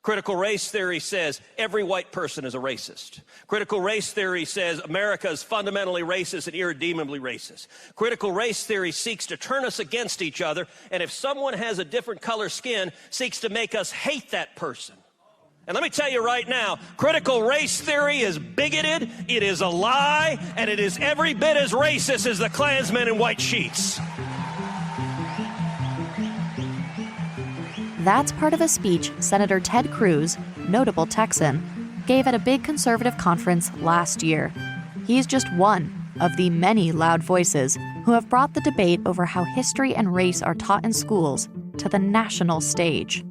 Critical race theory says every white person is a racist. Critical race theory says America is fundamentally racist and irredeemably racist. Critical race theory seeks to turn us against each other, and if someone has a different color skin, seeks to make us hate that person. And let me tell you right now, critical race theory is bigoted, it is a lie, and it is every bit as racist as the Klansmen in white sheets. That's part of a speech Senator Ted Cruz, notable Texan, gave at a big conservative conference last year. He's just one of the many loud voices who have brought the debate over how history and race are taught in schools to the national stage.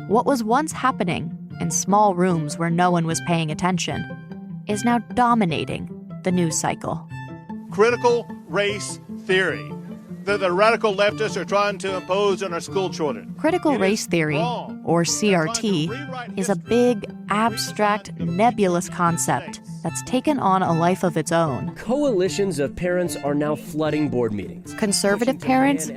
What was once happening in small rooms where no one was paying attention is now dominating the news cycle. Critical race theory that the radical leftists are trying to impose on our school children. Critical race theory, or CRT, is a big, abstract, nebulous concept that's taken on a life of its own. Coalitions of parents are now flooding board meetings. Conservative parents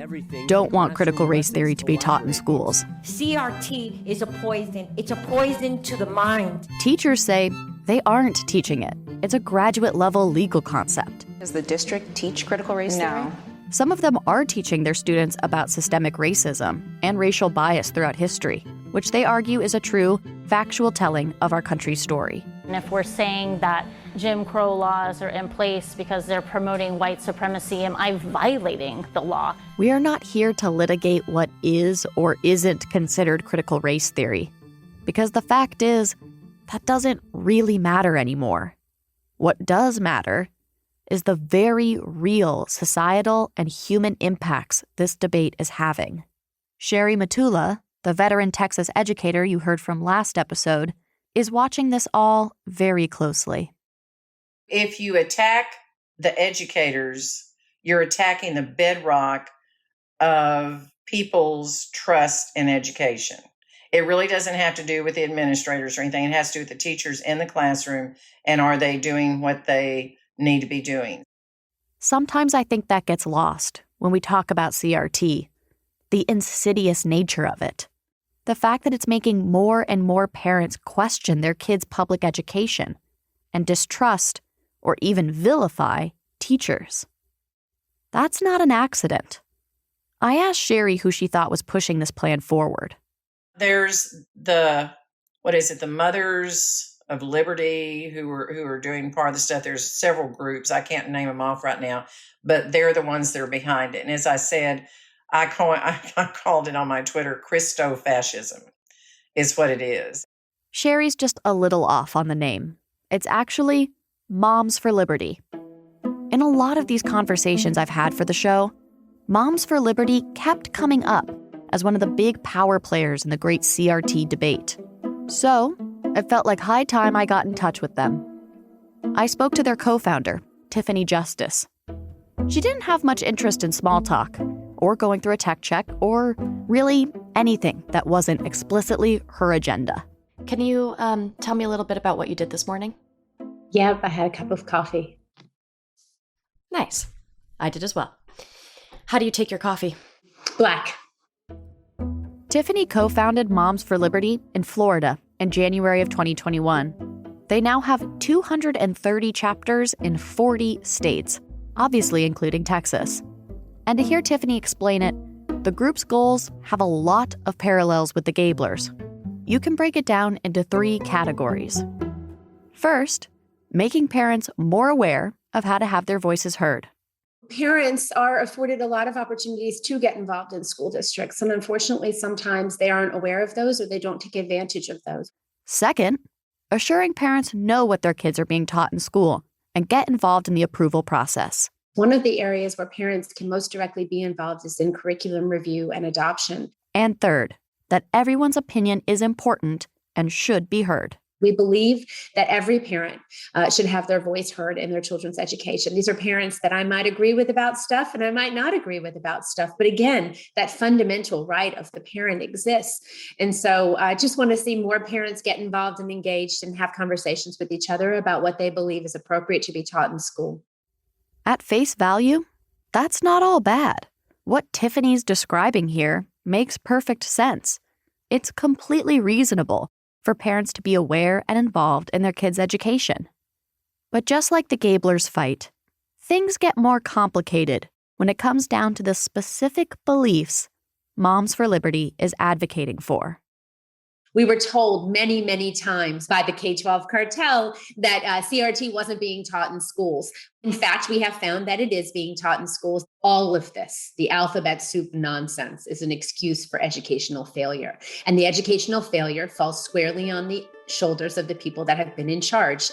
don't want critical race theory to be taught in schools. CRT is a poison. It's a poison to the mind. Teachers say they aren't teaching it. It's a graduate-level legal concept. Does the district teach critical race theory? No. Some of them are teaching their students about systemic racism and racial bias throughout history, which they argue is a true, factual telling of our country's story. And if we're saying that Jim Crow laws are in place because they're promoting white supremacy, am I violating the law? We are not here to litigate what is or isn't considered critical race theory, because the fact is, that doesn't really matter anymore. What does matter is the very real societal and human impacts this debate is having. Sherry Matula, the veteran Texas educator you heard from last episode, is watching this all very closely. If you attack the educators, you're attacking the bedrock of people's trust in education. It really doesn't have to do with the administrators or anything. It has to do with the teachers in the classroom, and are they doing what they need to be doing. Sometimes I think that gets lost when we talk about CRT, the insidious nature of it. The fact that it's making more and more parents question their kids' public education and distrust or even vilify teachers. That's not an accident. I asked Sherry who she thought was pushing this plan forward. There's the Mothers of Liberty who are doing part of the stuff. There's several groups. I can't name them off right now, but they're the ones that are behind it. And as I said, I called it on my Twitter, Christo-fascism is what it is. Sherry's just a little off on the name. It's actually Moms for Liberty. In a lot of these conversations I've had for the show, Moms for Liberty kept coming up as one of the big power players in the great CRT debate. So it felt like high time I got in touch with them. I spoke to their co-founder, Tiffany Justice. She didn't have much interest in small talk, or going through a tech check, or really anything that wasn't explicitly her agenda. Can you tell me a little bit about what you did this morning? Yep, I had a cup of coffee. Nice. I did as well. How do you take your coffee? Black. Tiffany co-founded Moms for Liberty in Florida in January of 2021. They now have 230 chapters in 40 states, obviously including Texas. And to hear Tiffany explain it, the group's goals have a lot of parallels with the Gablers. You can break it down into 3 categories. First, making parents more aware of how to have their voices heard. Parents are afforded a lot of opportunities to get involved in school districts, and unfortunately, sometimes they aren't aware of those or they don't take advantage of those. Second, assuring parents know what their kids are being taught in school and get involved in the approval process. One of the areas where parents can most directly be involved is in curriculum review and adoption. And third, that everyone's opinion is important and should be heard. We believe that every parent should have their voice heard in their children's education. These are parents that I might agree with about stuff and I might not agree with about stuff. But again, that fundamental right of the parent exists. And so I just want to see more parents get involved and engaged and have conversations with each other about what they believe is appropriate to be taught in school. At face value, that's not all bad. What Tiffany's describing here makes perfect sense. it's completely reasonable for parents to be aware and involved in their kids' education. But just like the Gablers fight, things get more complicated when it comes down to the specific beliefs Moms for Liberty is advocating for. We were told many, many times by the K-12 cartel that CRT wasn't being taught in schools. In fact, we have found that it is being taught in schools. All of this, the alphabet soup nonsense, is an excuse for educational failure. And the educational failure falls squarely on the shoulders of the people that have been in charge.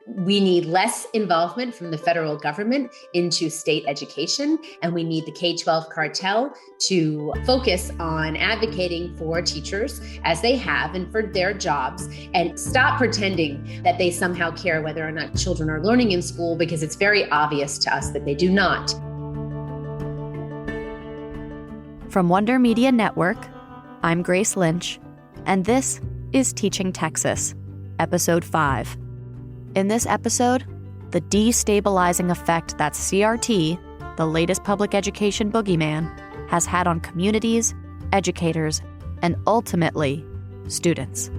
We need less involvement from the federal government into state education, and we need the K-12 cartel to focus on advocating for teachers as they have and for their jobs, and stop pretending that they somehow care whether or not children are learning in school, because it's very obvious to us that they do not. From Wonder Media Network, I'm Grace Lynch, and this is Teaching Texas, Episode 5. In this episode, the destabilizing effect that CRT, the latest public education boogeyman, has had on communities, educators, and ultimately, students.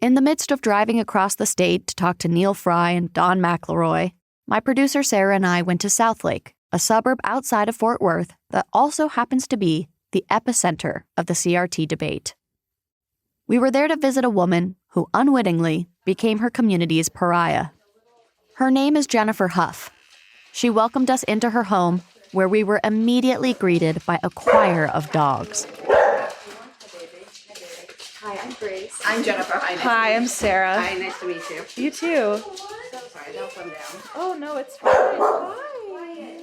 In the midst of driving across the state to talk to Neil Fry and Don McElroy, my producer Sarah and I went to Southlake, a suburb outside of Fort Worth that also happens to be the epicenter of the CRT debate. We were there to visit a woman who unwittingly became her community's pariah. Her name is Jennifer Huff. She welcomed us into her home, where we were immediately greeted by a choir of dogs. Hi, I'm Grace. I'm Jennifer. Hi, I'm Sarah. Hi, nice to meet you. You too. So sorry, don't come down. Oh, no, it's fine. Hi.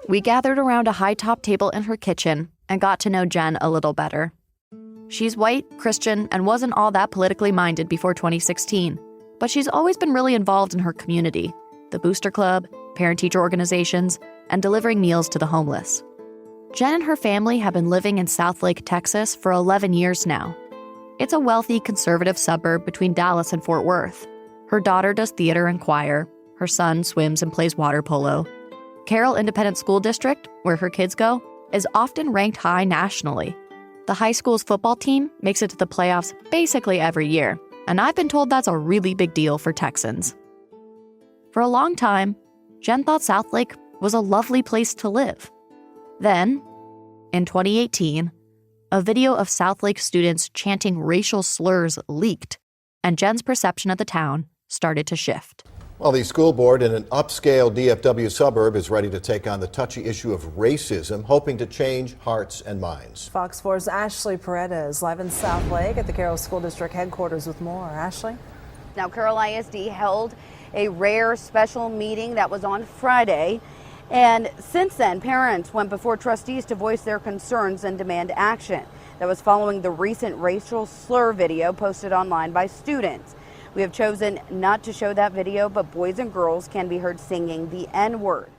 We gathered around a high-top table in her kitchen and got to know Jen a little better. She's white, Christian, and wasn't all that politically minded before 2016, but she's always been really involved in her community, the Booster Club, parent-teacher organizations, and delivering meals to the homeless. Jen and her family have been living in Southlake, Texas for 11 years now. It's a wealthy, conservative suburb between Dallas and Fort Worth. Her daughter does theater and choir. Her son swims and plays water polo. Carroll Independent School District, where her kids go, is often ranked high nationally. The high school's football team makes it to the playoffs basically every year, and I've been told that's a really big deal for Texans. For a long time, Jen thought Southlake was a lovely place to live. Then, in 2018, a video of Southlake students chanting racial slurs leaked, and Jen's perception of the town started to shift. Well, the school board in an upscale DFW suburb is ready to take on the touchy issue of racism, hoping to change hearts and minds. Fox 4's Ashley Paredes live in Southlake at the Carroll School District headquarters with more. Ashley? Now, Carroll ISD held a rare special meeting that was on Friday. And since then, parents went before trustees to voice their concerns and demand action. That was following the recent racial slur video posted online by students. We have chosen not to show that video, but boys and girls can be heard singing the N-word.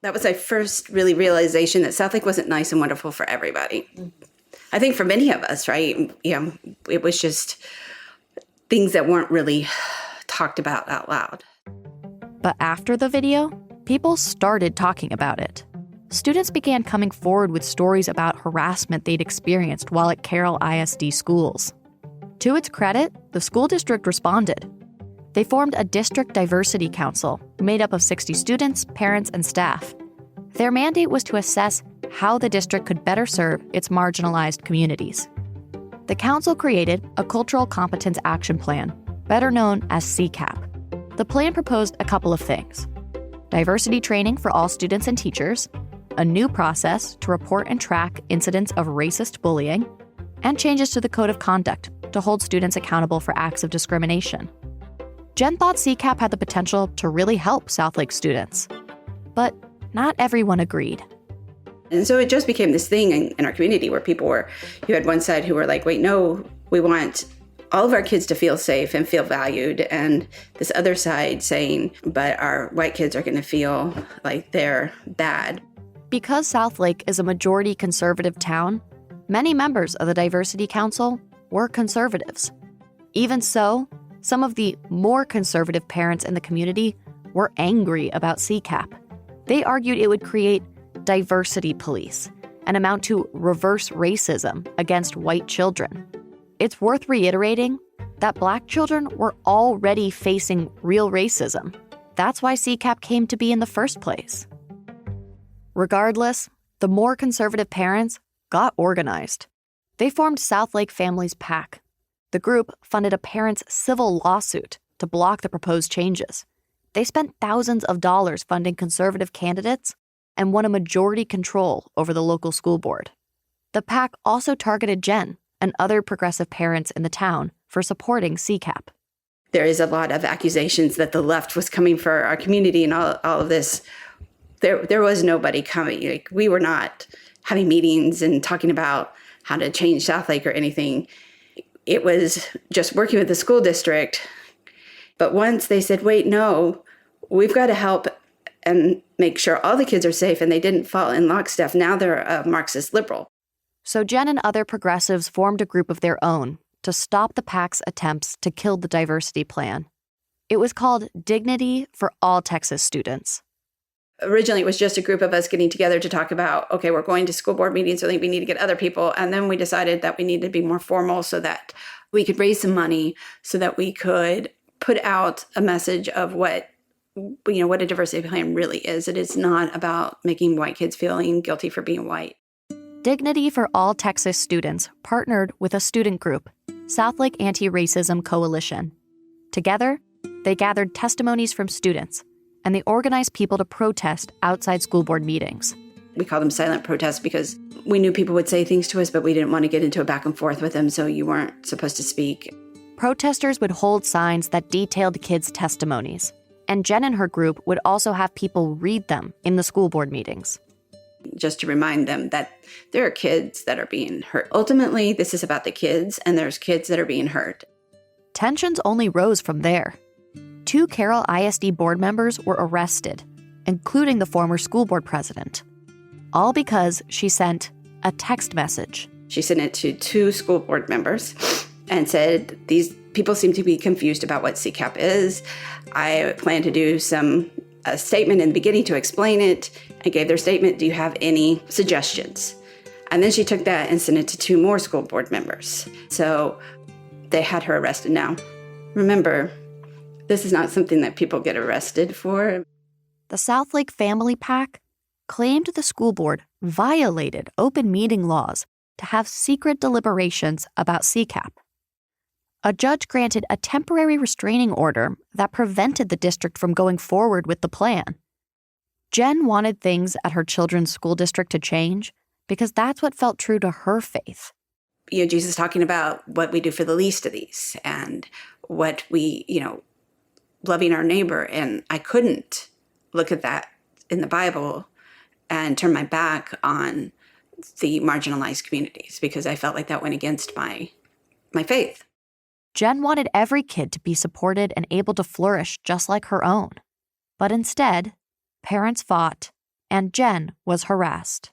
That was my first really realization that Southlake wasn't nice and wonderful for everybody. I think for many of us, right? It was just things that weren't really talked about out loud. But after the video, people started talking about it. Students began coming forward with stories about harassment they'd experienced while at Carroll ISD schools. To its credit, the school district responded. They formed a district diversity council made up of 60 students, parents, and staff. Their mandate was to assess how the district could better serve its marginalized communities. The council created a Cultural Competence Action Plan, better known as CCAP. The plan proposed a couple of things: diversity training for all students and teachers, a new process to report and track incidents of racist bullying, and changes to the Code of Conduct to hold students accountable for acts of discrimination. Jen thought CCAP had the potential to really help Southlake students, but not everyone agreed. And so it just became this thing in our community where you had one side who were like, wait, no, we want all of our kids to feel safe and feel valued. And this other side saying, but our white kids are going to feel like they're bad. Because Southlake is a majority conservative town, many members of the Diversity Council were conservatives. Even so, some of the more conservative parents in the community were angry about CCAP. They argued it would create diversity police and amount to reverse racism against white children. It's worth reiterating that Black children were already facing real racism. That's why CCAP came to be in the first place. Regardless, the more conservative parents got organized. They formed Southlake Families PAC. The group funded a parents' civil lawsuit to block the proposed changes. They spent thousands of dollars funding conservative candidates and won a majority control over the local school board. The PAC also targeted Jen and other progressive parents in the town for supporting CCAP. There is a lot of accusations that the left was coming for our community and all of this. There was nobody coming. Like, we were not having meetings and talking about how to change Southlake or anything. It was just working with the school district. But once they said, wait, no, we've got to help and make sure all the kids are safe, and they didn't fall in lockstep. Now they're a Marxist liberal. So Jen and other progressives formed a group of their own to stop the PAC's attempts to kill the diversity plan. It was called Dignity for All Texas Students. Originally, it was just a group of us getting together to talk about, okay, we're going to school board meetings, so we need to get other people. And then we decided that we needed to be more formal so that we could raise some money so that we could put out a message of what a diversity plan really is. It is not about making white kids feeling guilty for being white. Dignity for All Texas Students partnered with a student group, Southlake Anti-Racism Coalition. Together, they gathered testimonies from students, and they organized people to protest outside school board meetings. We call them silent protests because we knew people would say things to us, but we didn't want to get into a back and forth with them, so you weren't supposed to speak. Protesters would hold signs that detailed kids' testimonies, and Jen and her group would also have people read them in the school board meetings. Just to remind them that there are kids that are being hurt. Ultimately, this is about the kids, and there's kids that are being hurt. Tensions only rose from there. 2 Carroll ISD board members were arrested, including the former school board president, all because she sent a text message. She sent it to 2 school board members and said, these people seem to be confused about what CCAP is. I plan to do a statement in the beginning to explain it. I gave their statement. Do you have any suggestions? And then she took that and sent it to 2 more school board members. So they had her arrested. Now, remember, this is not something that people get arrested for. The Southlake Family PAC claimed the school board violated open meeting laws to have secret deliberations about CCAP. A judge granted a temporary restraining order that prevented the district from going forward with the plan. Jen wanted things at her children's school district to change because that's what felt true to her faith. Jesus talking about what we do for the least of these and what we, loving our neighbor. And I couldn't look at that in the Bible and turn my back on the marginalized communities because I felt like that went against my faith. Jen wanted every kid to be supported and able to flourish just like her own. But instead, parents fought, and Jen was harassed.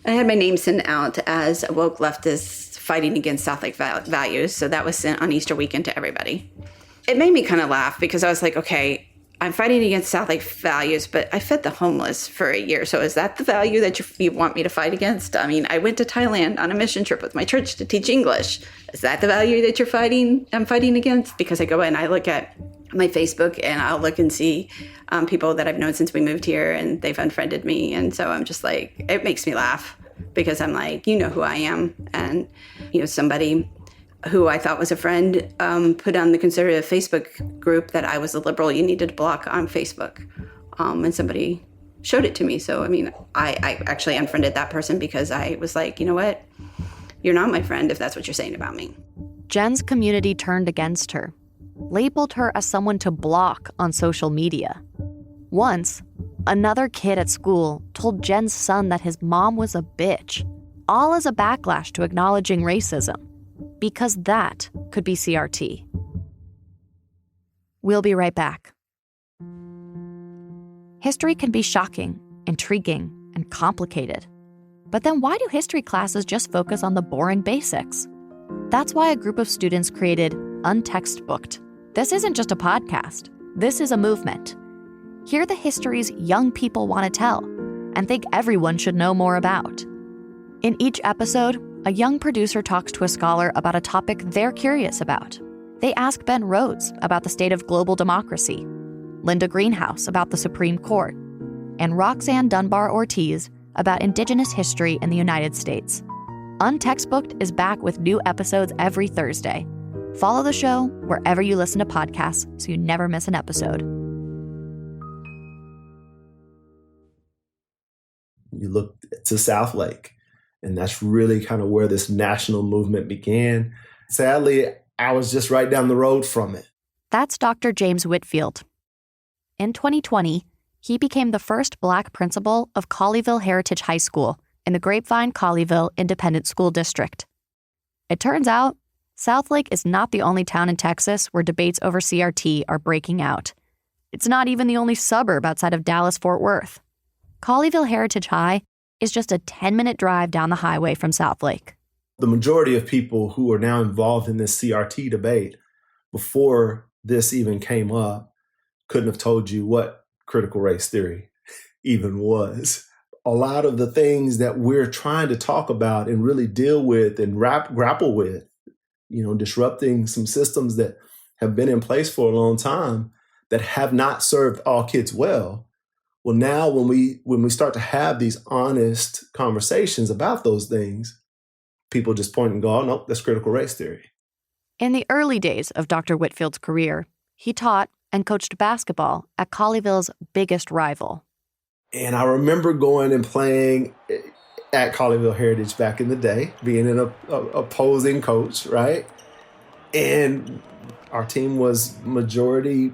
I had my name sent out as a woke leftist fighting against Southlake values, so that was sent on Easter weekend to everybody. It made me kind of laugh because I was like, okay, I'm fighting against Southlake values, but I fed the homeless for a year. So is that the value that you want me to fight against? I mean, I went to Thailand on a mission trip with my church to teach English. Is that the value that I'm fighting against? Because I go and I look at my Facebook and I'll look and see people that I've known since we moved here and they've unfriended me. And so I'm just like, it makes me laugh because I'm like, you know who I am. And, somebody who I thought was a friend, put on the conservative Facebook group that I was a liberal you needed to block on Facebook. And somebody showed it to me. So, I actually unfriended that person because I was like, you know what? You're not my friend if that's what you're saying about me. Jen's community turned against her, labeled her as someone to block on social media. Once, another kid at school told Jen's son that his mom was a bitch, all as a backlash to acknowledging racism. Because that could be CRT. We'll be right back. History can be shocking, intriguing, and complicated. But then why do history classes just focus on the boring basics? That's why a group of students created Untextbooked. This isn't just a podcast. This is a movement. Hear the histories young people want to tell. and think everyone should know more about. In each episode, a young producer talks to a scholar about a topic they're curious about. They ask Ben Rhodes about the state of global democracy, Linda Greenhouse about the Supreme Court, and Roxanne Dunbar Ortiz about Indigenous history in the United States. Untextbooked is back with new episodes every Thursday. Follow the show wherever you listen to podcasts so you never miss an episode. You look to Southlake, and that's really kind of where this national movement began. Sadly, I was just right down the road from it. That's Dr. James Whitfield. In 2020, he became the first Black principal of Colleyville Heritage High School in the Grapevine-Colleyville Independent School District. It turns out, Southlake is not the only town in Texas where debates over CRT are breaking out. It's not even the only suburb outside of Dallas-Fort Worth. Colleyville Heritage High is just a 10-minute drive down the highway from Southlake. The majority of people who are now involved in this CRT debate, before this even came up, couldn't have told you what critical race theory even was. A lot of the things that we're trying to talk about and really deal with and grapple with, disrupting some systems that have been in place for a long time that have not served all kids well. Well, now when we start to have these honest conversations about those things, people just point and go, oh, no, that's critical race theory. In the early days of Dr. Whitfield's career, he taught and coached basketball at Colleyville's biggest rival. And I remember going and playing at Colleyville Heritage back in the day, being an opposing coach, right? And our team was majority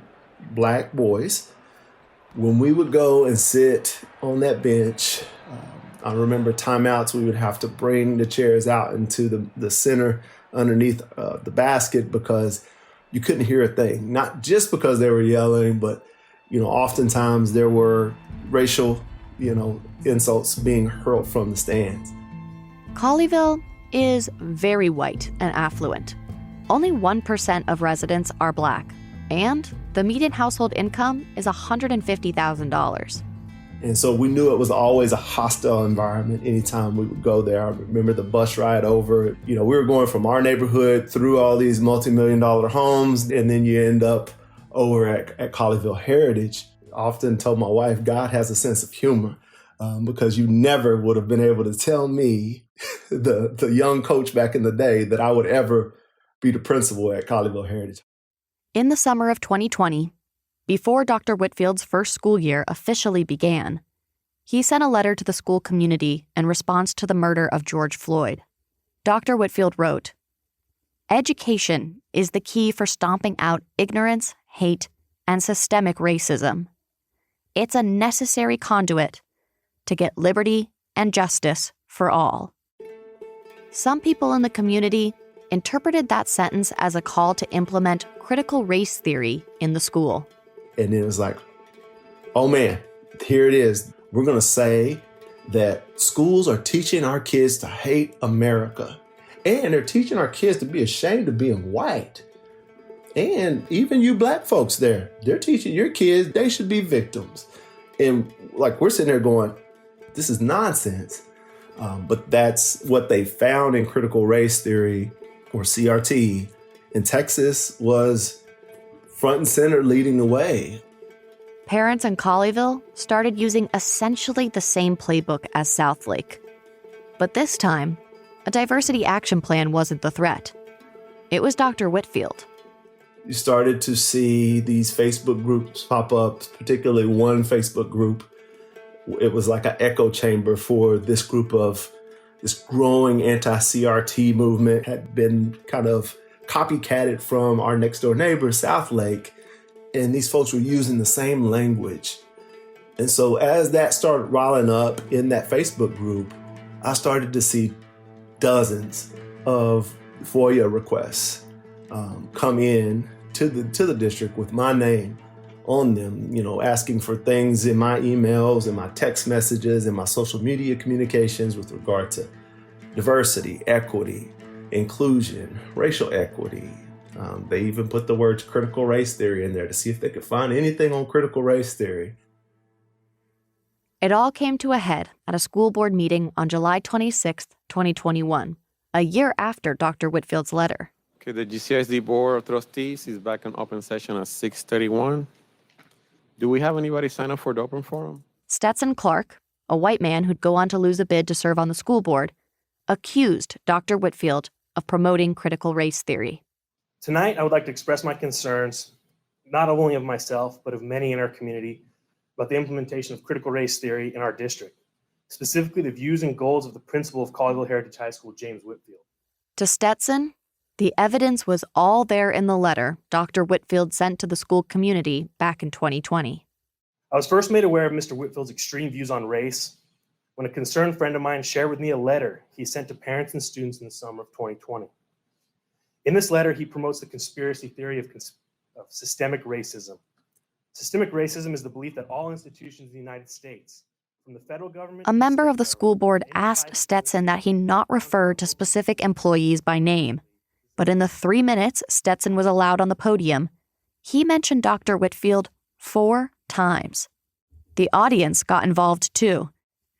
Black boys. When we would go and sit on that bench, I remember timeouts, we would have to bring the chairs out into the center underneath the basket because you couldn't hear a thing. Not just because they were yelling, but, oftentimes there were racial, insults being hurled from the stands. Colleyville is very white and affluent. Only 1% of residents are Black, and the median household income is $150,000. And so we knew it was always a hostile environment anytime we would go there. I remember the bus ride over. We were going from our neighborhood through all these multi-million-dollar homes, and then you end up over at Colleyville Heritage. I often told my wife, God has a sense of humor, because you never would have been able to tell me, the young coach back in the day, that I would ever be the principal at Colleyville Heritage. In the summer of 2020, before Dr. Whitfield's first school year officially began, he sent a letter to the school community in response to the murder of George Floyd. Dr. Whitfield wrote, "Education is the key for stomping out ignorance, hate, and systemic racism. It's a necessary conduit to get liberty and justice for all." Some people in the community interpreted that sentence as a call to implement critical race theory in the school. And it was like, oh man, here it is. We're going to say that schools are teaching our kids to hate America. And they're teaching our kids to be ashamed of being white. And even you Black folks there, they're teaching your kids they should be victims. And we're sitting there going, this is nonsense. But that's what they found in critical race theory, or CRT, in Texas, was front and center leading the way. Parents in Colleyville started using essentially the same playbook as Southlake. But this time, a diversity action plan wasn't the threat. It was Dr. Whitfield. You started to see these Facebook groups pop up, particularly one Facebook group. It was like an echo chamber for this group of this growing anti-CRT movement, had been kind of copycatted from our next door neighbor, Southlake. And these folks were using the same language. And so as that started riling up in that Facebook group, I started to see dozens of FOIA requests come in to the district with my name on them, asking for things in my emails and my text messages and my social media communications with regard to diversity, equity, inclusion, racial equity. They even put the words critical race theory in there to see if they could find anything on critical race theory. It all came to a head at a school board meeting on July 26, 2021, a year after Dr. Whitfield's letter. Okay, the GCISD Board of Trustees is back in open session at 6:31. Do we have anybody sign up for the open forum? Stetson Clark, a white man who'd go on to lose a bid to serve on the school board, accused Dr. Whitfield of promoting critical race theory. Tonight, I would like to express my concerns, not only of myself, but of many in our community, about the implementation of critical race theory in our district, specifically the views and goals of the principal of Colleyville Heritage High School, James Whitfield. To Stetson, the evidence was all there in the letter Dr. Whitfield sent to the school community back in 2020. I was first made aware of Mr. Whitfield's extreme views on race when a concerned friend of mine shared with me a letter he sent to parents and students in the summer of 2020. In this letter, he promotes the conspiracy theory of systemic racism. Systemic racism is the belief that all institutions in the United States, from the federal government... A member of the school board asked Stetson that he not refer to specific employees by name. But in the 3 minutes Stetson was allowed on the podium, he mentioned Dr. Whitfield 4 times. The audience got involved too.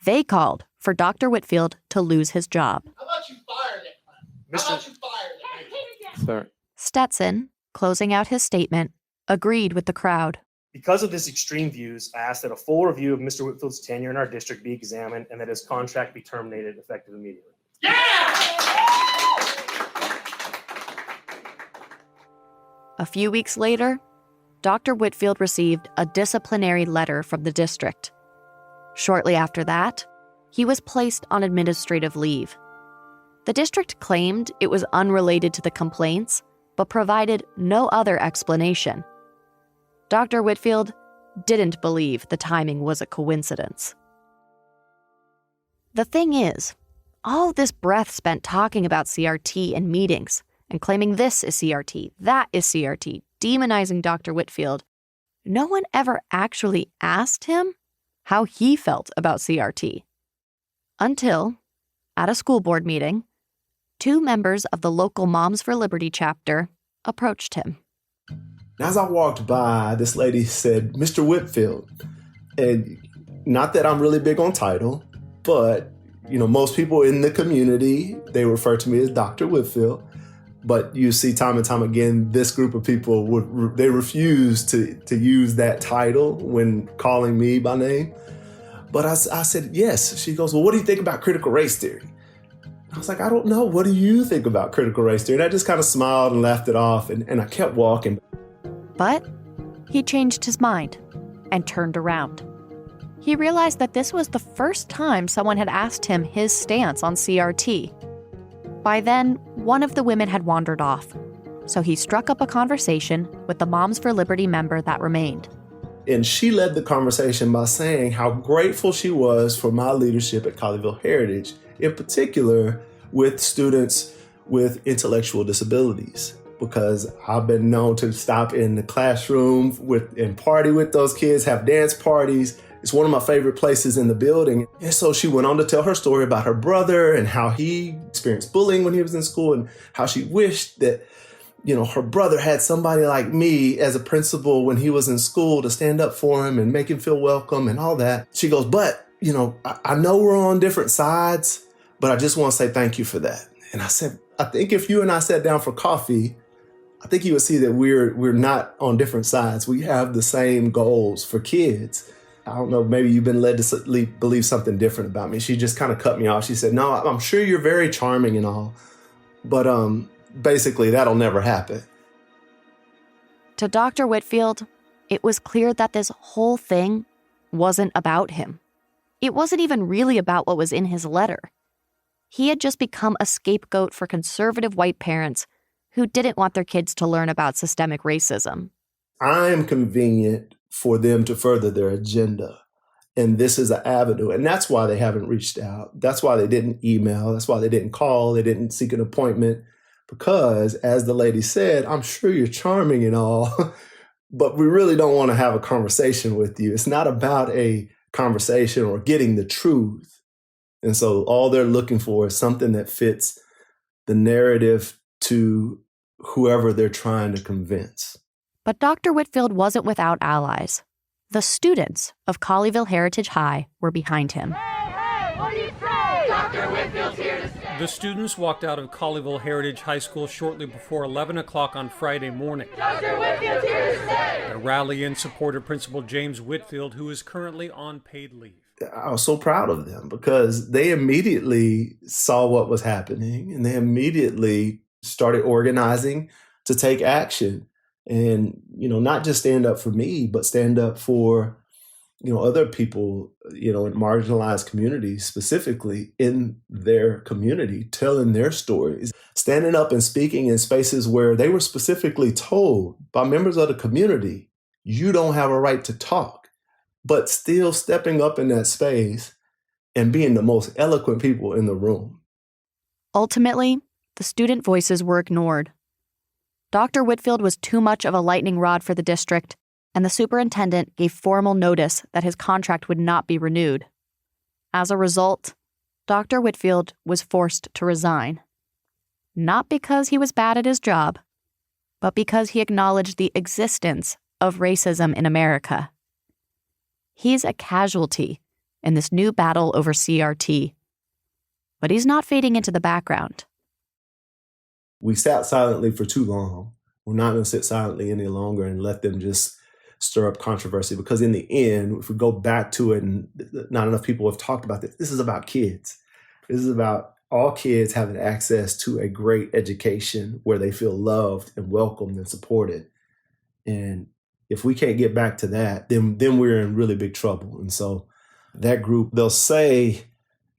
They called for Dr. Whitfield to lose his job. How about you fire that man? How about you fire that man? Sir. Stetson, closing out his statement, agreed with the crowd. Because of his extreme views, I asked that a full review of Mr. Whitfield's tenure in our district be examined and that his contract be terminated effective immediately. A few weeks later, Dr. Whitfield received a disciplinary letter from the district. Shortly after that, he was placed on administrative leave. The district claimed it was unrelated to the complaints, but provided no other explanation. Dr. Whitfield didn't believe the timing was a coincidence. The thing is, all this breath spent talking about CRT in meetings and claiming this is CRT, that is CRT, demonizing Dr. Whitfield, no one ever actually asked him how he felt about CRT. Until, at a school board meeting, 2 members of the local Moms for Liberty chapter approached him. As I walked by, this lady said, "Mr. Whitfield." And not that I'm really big on title, but, most people in the community, they refer to me as Dr. Whitfield. But you see time and time again, this group of people, they refuse to use that title when calling me by name. But I said, yes. She goes, "Well, what do you think about critical race theory?" I was like, "I don't know. What do you think about critical race theory?" And I just kind of smiled and laughed it off, and I kept walking. But he changed his mind and turned around. He realized that this was the first time someone had asked him his stance on CRT. By then, one of the women had wandered off, so he struck up a conversation with the Moms for Liberty member that remained. And she led the conversation by saying how grateful she was for my leadership at Colleyville Heritage, in particular with students with intellectual disabilities, because I've been known to stop in the classroom and party with those kids, have dance parties. It's one of my favorite places in the building. And so she went on to tell her story about her brother and how he experienced bullying when he was in school and how she wished that, her brother had somebody like me as a principal when he was in school to stand up for him and make him feel welcome and all that. She goes, "But, I know we're on different sides, but I just want to say thank you for that." And I said, "I think if you and I sat down for coffee, I think you would see that we're not on different sides. We have the same goals for kids. I don't know, maybe you've been led to believe something different about me." She just kind of cut me off. She said, "No, I'm sure you're very charming and all, but basically that'll never happen." To Dr. Whitfield, it was clear that this whole thing wasn't about him. It wasn't even really about what was in his letter. He had just become a scapegoat for conservative white parents who didn't want their kids to learn about systemic racism. I'm convenient for them to further their agenda. And this is an avenue. And that's why they haven't reached out. That's why they didn't email. That's why they didn't call. They didn't seek an appointment. Because, as the lady said, "I'm sure you're charming and all, but we really don't want to have a conversation with you. It's not about a conversation or getting the truth." And so all they're looking for is something that fits the narrative to whoever they're trying to convince. But Dr. Whitfield wasn't without allies. The students of Colleyville Heritage High were behind him. What do you say? Dr. Whitfield's here to stay. The students walked out of Colleyville Heritage High School shortly before 11 o'clock on Friday morning. Dr. Whitfield's here to stay. The rally in support of Principal James Whitfield, who is currently on paid leave. I was so proud of them because they immediately saw what was happening and they immediately started organizing to take action and, not just stand up for me, but stand up for, other people, in marginalized communities, specifically in their community, telling their stories, standing up and speaking in spaces where they were specifically told by members of the community, you don't have a right to talk, but still stepping up in that space and being the most eloquent people in the room. Ultimately, the student voices were ignored. Dr. Whitfield was too much of a lightning rod for the district, and the superintendent gave formal notice that his contract would not be renewed. As a result, Dr. Whitfield was forced to resign. Not because he was bad at his job, but because he acknowledged the existence of racism in America. He's a casualty in this new battle over CRT, but he's not fading into the background. We sat silently for too long. We're not going to sit silently any longer and let them just stir up controversy, because in the end, if we go back to it, and not enough people have talked about this is about kids. This is about all kids having access to a great education where they feel loved and welcomed and supported. And if we can't get back to that, then we're in really big trouble. And so that group, they'll say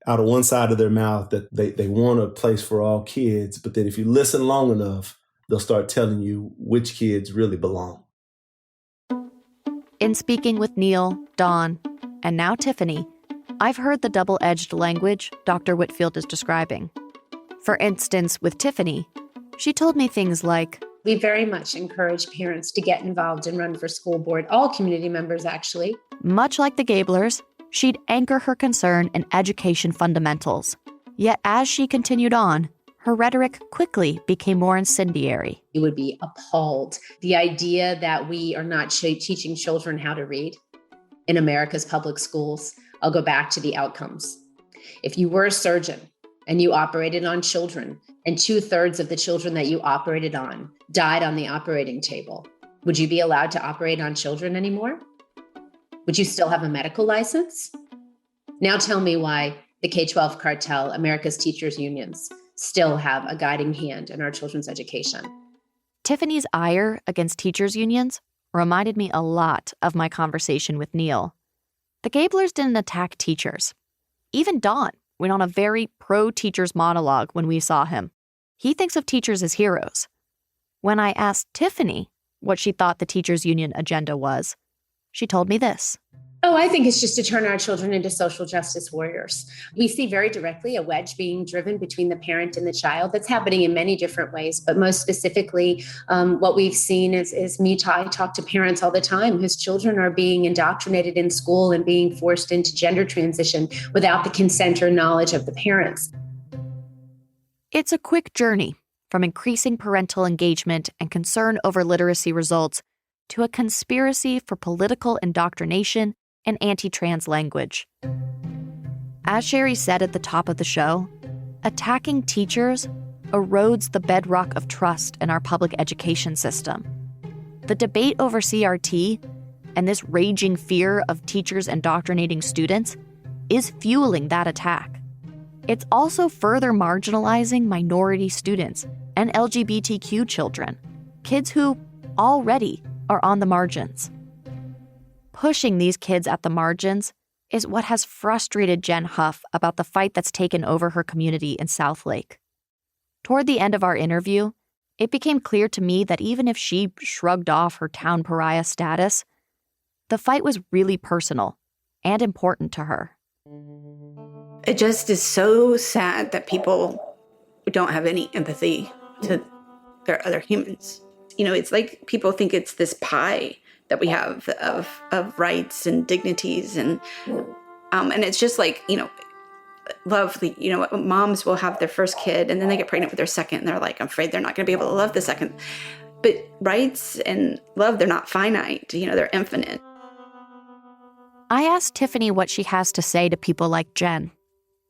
out of one side of their mouth that they want a place for all kids, but then if you listen long enough, they'll start telling you which kids really belong. In speaking with Neil, Dawn, and now Tiffany, I've heard the double-edged language Dr. Whitfield is describing. For instance, with Tiffany, she told me things like, we very much encourage parents to get involved and run for school board, all community members actually. Much like the Gablers, she'd anchor her concern in education fundamentals. Yet as she continued on, her rhetoric quickly became more incendiary. You would be appalled. The idea that we are not teaching children how to read in America's public schools. I'll go back to the outcomes. If you were a surgeon and you operated on children, and 2/3 of the children that you operated on died on the operating table, would you be allowed to operate on children anymore? Would you still have a medical license? Now tell me why the K-12 cartel, America's teachers' unions, still have a guiding hand in our children's education. Tiffany's ire against teachers' unions reminded me a lot of my conversation with Neil. The Gablers didn't attack teachers. Even Don went on a very pro-teachers monologue when we saw him. He thinks of teachers as heroes. When I asked Tiffany what she thought the teachers' union agenda was, she told me this. Oh, I think it's just to turn our children into social justice warriors. We see very directly a wedge being driven between the parent and the child. That's happening in many different ways, but most specifically, what we've seen is I talk to parents all the time whose children are being indoctrinated in school and being forced into gender transition without the consent or knowledge of the parents. It's a quick journey from increasing parental engagement and concern over literacy results to a conspiracy for political indoctrination and anti-trans language. As Sherry said at the top of the show, attacking teachers erodes the bedrock of trust in our public education system. The debate over CRT and this raging fear of teachers indoctrinating students is fueling that attack. It's also further marginalizing minority students and LGBTQ children, kids who already are on the margins. Pushing these kids at the margins is what has frustrated Jen Huff about the fight that's taken over her community in Southlake. Toward the end of our interview, it became clear to me that even if she shrugged off her town pariah status, the fight was really personal and important to her. It just is so sad that people don't have any empathy to their other humans. It's like people think it's this pie that we have of rights and dignities and it's just like, love, moms will have their first kid and then they get pregnant with their second and they're like, I'm afraid they're not going to be able to love the second. But rights and love, they're not finite, they're infinite. I asked Tiffany what she has to say to people like Jen,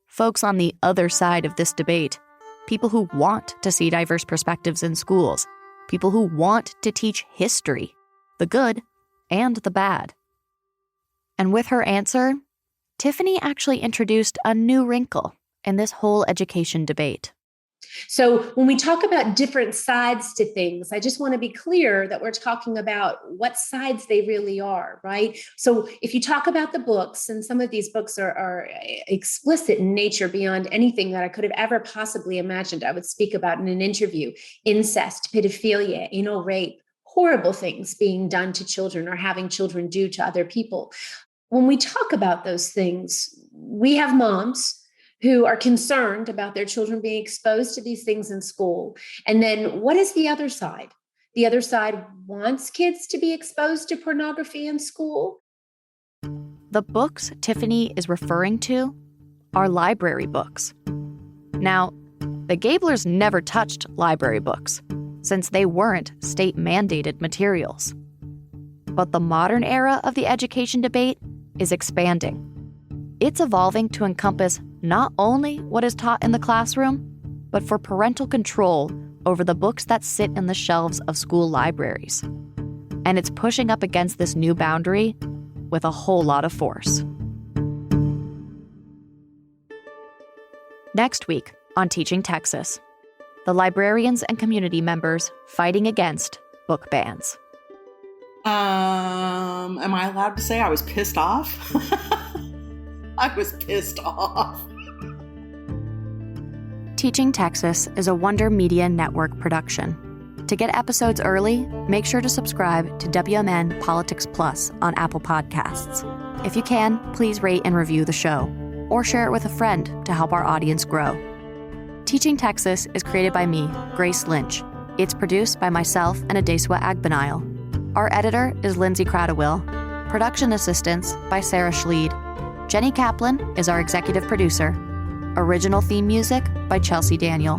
folks on the other side of this debate, people who want to see diverse perspectives in schools, people who want to teach history, the good and the bad. And with her answer, Tiffany actually introduced a new wrinkle in this whole education debate. So when we talk about different sides to things, I just want to be clear that we're talking about what sides they really are, right? So if you talk about the books, and some of these books are explicit in nature beyond anything that I could have ever possibly imagined I would speak about in an interview: incest, pedophilia, anal rape, horrible things being done to children or having children do to other people. When we talk about those things, we have moms who are concerned about their children being exposed to these things in school. And then what is the other side? The other side wants kids to be exposed to pornography in school. The books Tiffany is referring to are library books. Now, the Gablers never touched library books, since they weren't state-mandated materials. But the modern era of the education debate is expanding. It's evolving to encompass not only what is taught in the classroom, but for parental control over the books that sit in the shelves of school libraries. And it's pushing up against this new boundary with a whole lot of force. Next week on Teaching Texas, the librarians and community members fighting against book bans. Am I allowed to say I was pissed off? I was pissed off. Teaching Texas is a Wonder Media Network production. To get episodes early, make sure to subscribe to WMN Politics Plus on Apple Podcasts. If you can, please rate and review the show, or share it with a friend to help our audience grow. Teaching Texas is created by me, Grace Lynch. It's produced by myself and Adeswa Agbanile. Our editor is Lindsay Cradawell. Production assistance by Sarah Schleid. Jenny Kaplan is our executive producer. Original theme music by Chelsea Daniel.